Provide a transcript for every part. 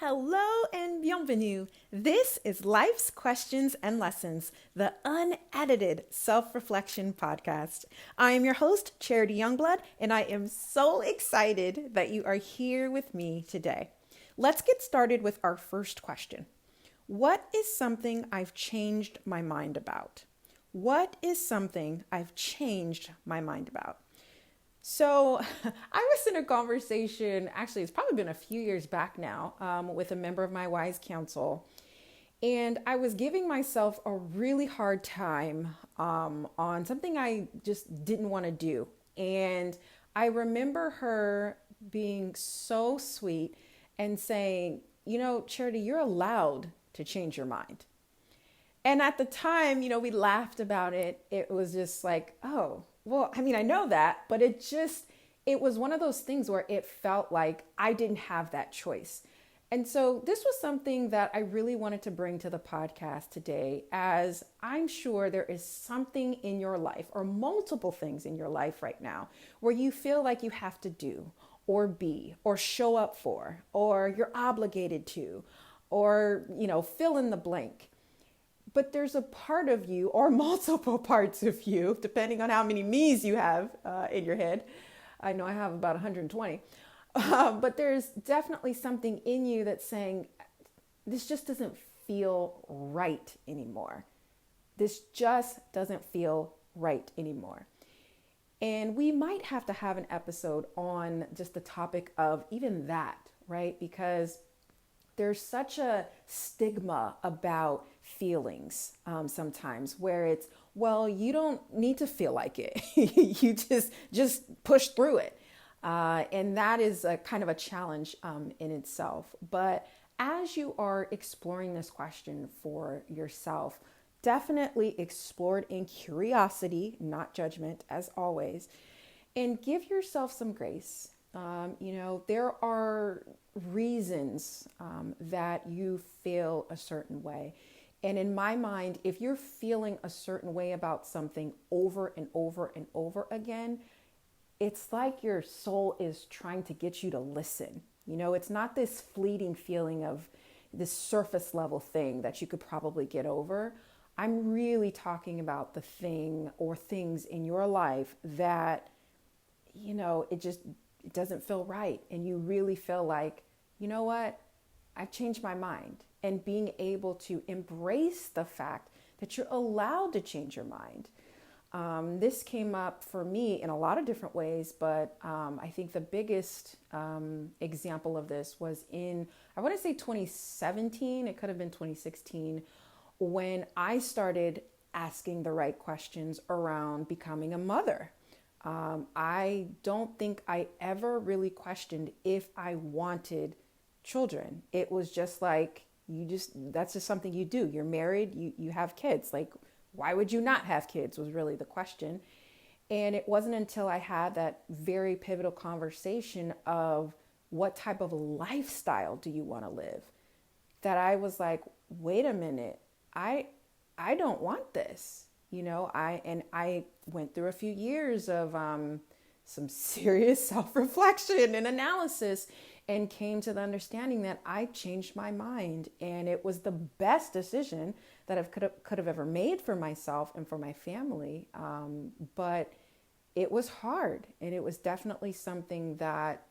Hello and bienvenue. This is Life's Questions and Lessons, the unedited self-reflection podcast. I am your host, Charity Youngblood, and I am so excited that you are here with me today. Let's get started with our first question. What is something I've changed my mind about? What is something I've changed my mind about? So I was in a conversation, actually, it's probably been a few years back now, with a member of my WISE Council. And I was giving myself a really hard time on something I just didn't want to do. And I remember her being so sweet and saying, Charity, you're allowed to change your mind. And at the time, we laughed about it. It was just like, oh, well, I know that, but it was one of those things where it felt like I didn't have that choice. And so this was something that I really wanted to bring to the podcast today, as I'm sure there is something in your life or multiple things in your life right now where you feel like you have to do or be or show up for, or you're obligated to, or, fill in the blank. But there's a part of you, or multiple parts of you, depending on how many me's you have in your head. I know I have about 120. But there's definitely something in you that's saying, this just doesn't feel right anymore. This just doesn't feel right anymore. And we might have to have an episode on just the topic of even that, right? Because there's such a stigma about feelings sometimes, where it's, well, you don't need to feel like it. You just push through it. And that is a kind of a challenge in itself. But as you are exploring this question for yourself, definitely explore it in curiosity, not judgment, as always, and give yourself some grace. There are reasons that you feel a certain way. And in my mind, if you're feeling a certain way about something over and over and over again, it's like your soul is trying to get you to listen. It's not this fleeting feeling of this surface level thing that you could probably get over. I'm really talking about the thing or things in your life that, it doesn't feel right. And you really feel like, you know what? I've changed my mind. And being able to embrace the fact that you're allowed to change your mind. This came up for me in a lot of different ways, but I think the biggest example of this was in, I want to say 2017, it could have been 2016, when I started asking the right questions around becoming a mother. I don't think I ever really questioned if I wanted children. It was just like, that's just something you do. You're married, you have kids. Like, why would you not have kids was really the question. And it wasn't until I had that very pivotal conversation of what type of lifestyle do you want to live, that I was like, wait a minute, I don't want this. I went through a few years of some serious self-reflection and analysis, and came to the understanding that I changed my mind, and it was the best decision that I could have ever made for myself and for my family. But it was hard, and it was definitely something that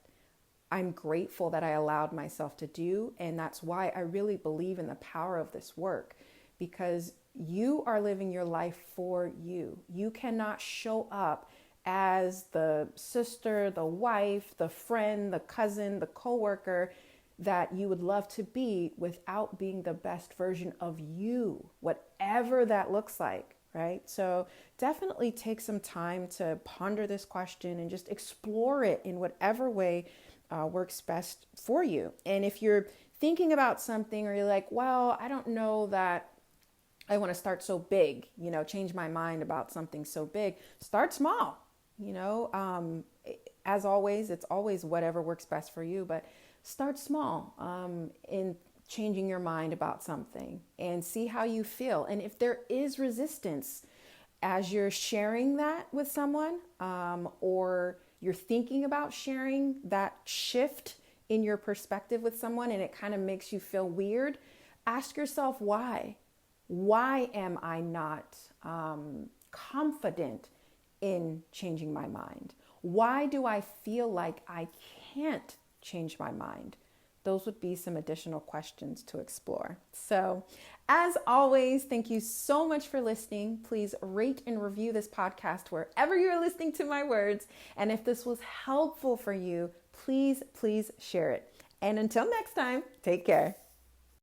I'm grateful that I allowed myself to do. And that's why I really believe in the power of this work, because you are living your life for you. You cannot show up as the sister, the wife, the friend, the cousin, the coworker that you would love to be without being the best version of you, whatever that looks like, right? So definitely take some time to ponder this question and just explore it in whatever way works best for you. And if you're thinking about something, or you're like, well, I don't know that I want to start so big, change my mind about something so big, start small. As always, it's always whatever works best for you, but start small in changing your mind about something and see how you feel. And if there is resistance as you're sharing that with someone, or you're thinking about sharing that shift in your perspective with someone and it kind of makes you feel weird, ask yourself why. Why am I not confident in changing my mind? Why do I feel like I can't change my mind? Those would be some additional questions to explore. So, as always, thank you so much for listening. Please rate and review this podcast wherever you're listening to my words. And if this was helpful for you, please share it. And until next time, take care.